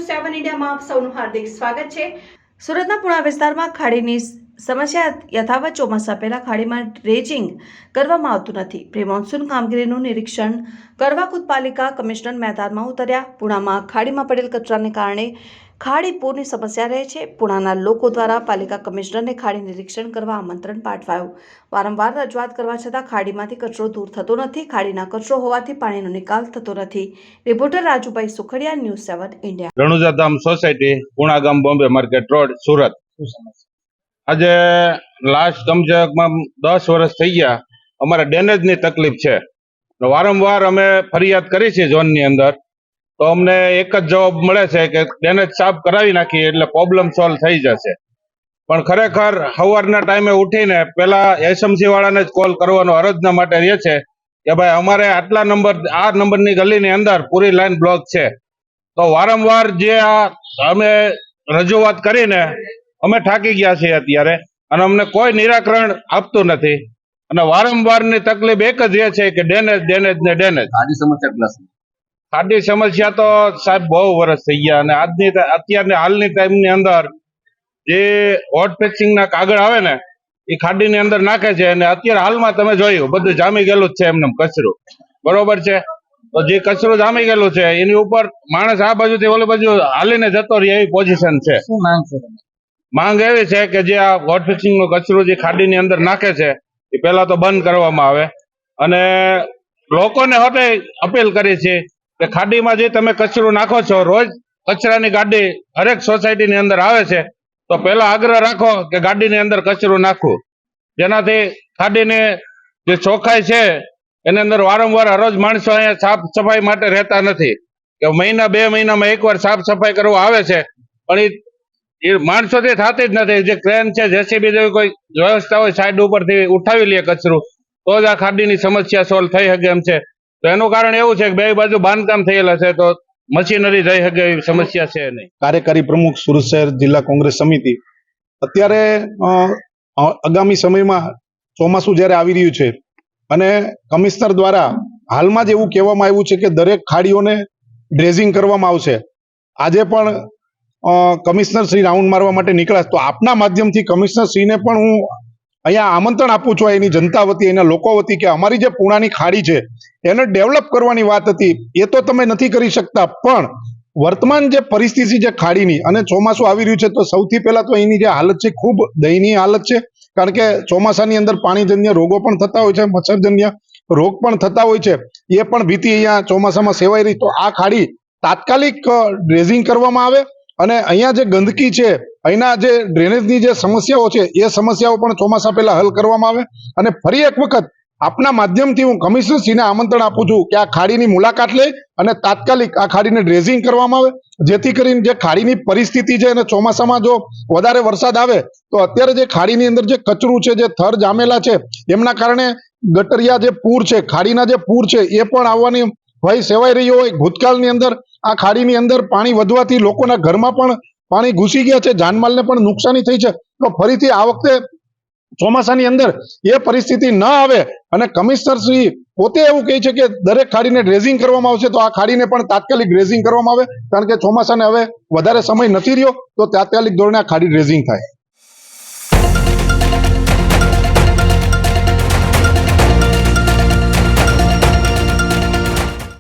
News 7 ઇન્ડિયામાં આપ સૌનું હાર્દિક સ્વાગત છે। સુરતના પુણા વિસ્તારમાં ખાડીની સમસ્યા યથાવત ચોમાસા પહેલા ખાડીમાં ડ્રેજિંગ કરવામાં આવતું નથી। પ્રી મોન્સૂન કામગીરીનું નિરીક્ષણ કરવા ખુદ પાલિકા કમિશનર મેદાનમાં ઉતર્યા। પુણામાં ખાડીમાં પડેલ કચરાને કારણે ખાડી પૂરની સમસ્યા રહે છે। પુણાના લોકો દ્વારા પાલિકા કમિશનરને ખાડી નિરીક્ષણ કરવા આમંત્રણ પાઠવાયું। વારંવાર રજૂઆત કરવા છતાં ખાડીમાંથી કચરો દૂર થતો નથી। ખાડીના કચરો હોવાથી પાણીનો નિકાલ થતો નથી। Reporter Rajubhai Sukhadiya, news 7 India. Ranujadham society, Puna ગામ, બોમ્બે માર્કેટ રોડ, સુરત। આજે લાસ્ટ કમસે કમ 10 વર્ષ થઈ ગયા અમારે ડેનેજની તકલીફ છે। વારંવાર અમે ફરિયાદ કરી છે ઝોનની અંદર, તો અમને એક જ જવાબ મળે છે કે ડેનેજ સાફ કરાવી નાખીએ એટલે પ્રોબ્લેમ સોલ્વ થઈ જશે। પણ ખરેખર સવારના ટાઈમે ઉઠીને પેલા એસએમસી વાળાને જ કોલ કરવાનો અરજના માટે રહે છે કે ભાઈ અમારે આટલા નંબર, આ નંબરની ગલીની અંદર પૂરી લાઈન બ્લોક છે। તો વારંવાર જે અમે રજૂઆત કરીને અમે થાકી ગયા છીએ અત્યારે, અને અમને કોઈ નિરાકરણ આપતું નથી। અને વારંવારની તકલીફ એક જ એ છે કે ડેનેજ ડેનેજ ને ડેનેજ। ખાડી સમસ્યા તો સાહેબ બહુ વર્ષ થઈ ગયા, અને અત્યારની હાલની ટાઈમની અંદર જે હોટ ફિક્સિંગના કાગળ આવે ને એ ખાડીની અંદર નાખે છે, અને અત્યારે હાલમાં તમે જોયું બધું જામી ગયેલું જ છે એમને કચરું, બરોબર છે। તો જે કચરું જામી ગયેલું છે એની ઉપર માણસ આ બાજુથી ઓલી બાજુ હાલીને જતો રહે એવી પોઝિશન છે। શું માંગ છે? માંગ એવી છે કે જે આ હોટ ફિક્સિંગ નું કચરું જે ખાડીની અંદર નાખે છે એ પેલા તો બંધ કરવામાં આવે, અને લોકોને હોતે અપીલ કરી છે કે ખાડીમાં જે તમે કચરું નાખો છો, રોજ કચરાની ગાડી હરેક સોસાયટીની અંદર આવે છે, તો પહેલા આગ્રહ રાખો કે ગાડીની અંદર કચરું નાખવું, જેનાથી ખાડીની જે ચોખ્ખાઈ છે એની અંદર વારંવાર હરોજ માણસો અહીંયા સાફ સફાઈ માટે રહેતા નથી, કે મહિના 2 મહિનામાં એકવાર સાફ સફાઈ કરવા આવે છે, પણ એ માણસોથી થતી જ નથી। જે ક્રેન છે, જેસીબી જેવી કોઈ વ્યવસ્થા હોય સાઈડ ઉપરથી ઉઠાવી લે કચરું, તો જ આ ખાડીની સમસ્યા સોલ્વ થઈ શકે એમ છે। તો એનું કારણ એવું છે કે બે બાજુ બાંધકામ થયેલા છે, તો મશીનરી જઈ શકે એવી સમસ્યા છે નહીં। કાર્યકારી પ્રમુખ, સુરત શહેર જિલ્લા કોંગ્રેસ સમિતિ। અત્યારે આગામી સમયમાં ચોમાસું જ્યારે આવી રહ્યું છે અને કમિશનર દ્વારા હાલમાં જ એવું કહેવામાં આવ્યું છે કે દરેક ખાડીઓને ડ્રેઝિંગ કરવામાં આવશે। આજે પણ કમિશનર શ્રી રાઉન્ડ મારવા માટે નીકળ્યા, તો આપના માધ્યમથી કમિશનર શ્રીને પણ હું અહીંયા આમંત્રણ આપું છું એની જનતા વતી, એના લોકો વતી, કે અમારી જે પુણાની ખાડી છે એને ડેવલપ કરવાની વાત હતી, એ તો તમે નથી કરી શકતા, પણ વર્તમાન જે પરિસ્થિતિ છે ખાડીની, અને ચોમાસું આવી રહ્યું છે, તો સૌથી પહેલા તો એની જે હાલત છે ખૂબ દયનીય હાલત છે। કારણ કે ચોમાસાની અંદર પાણીજન્ય રોગો પણ થતા હોય છે, મચ્છરજન્ય રોગ પણ થતા હોય છે, એ પણ ભીતિ અહીંયા ચોમાસામાં સેવાઈ રહી। તો આ ખાડી તાત્કાલિક ડ્રેઝિંગ કરવામાં આવે, અને અહીંયા જે ગંદકી છે, અહીંના જે ડ્રેનેજની જે સમસ્યાઓ છે એ સમસ્યાઓ પણ ચોમાસા પહેલા હલ કરવામાં આવે। અને ફરી એક વખત આપના માધ્યમથી હું કમિશનરશ્રીને આમંત્રણ આપું છું કે આ ખાડીની મુલાકાત લે અને તાત્કાલિક આ ખાડીને ડ્રેઝિંગ કરવામાં આવે, જેથી કરીને જે ખાડીની પરિસ્થિતિ છે, અને ચોમાસામાં જો વધારે વરસાદ આવે તો અત્યારે જે ખાડીની અંદર જે કચરું છે, જે થર જામેલા છે, એમના કારણે ગટરિયા જે પૂર છે, ખાડીના જે પૂર છે એ પણ આવવાની ભય સેવાઈ રહ્યો હોય। ભૂતકાળની અંદર આ ખાડીની અંદર પાણી વધવાથી લોકોના ઘરમાં પણ પાણી ઘૂસી ગયા છે, જાનમાલને પણ નુકસાની થઈ છે। તો ફરીથી આ વખતે ચોમાસાની અંદર એ પરિસ્થિતિ ન આવે, અને કમિશનર શ્રી પોતે એવું કહે છે કે દરેક ખાડીને ડ્રેઝિંગ કરવામાં આવશે, તો આ ખાડીને પણ તાત્કાલિક ડ્રેઝિંગ કરવામાં આવે, કારણ કે ચોમાસાને હવે વધારે સમય નથી રહ્યો, તો તાત્કાલિક ધોરણે આ ખાડી ડ્રેઝિંગ થાય।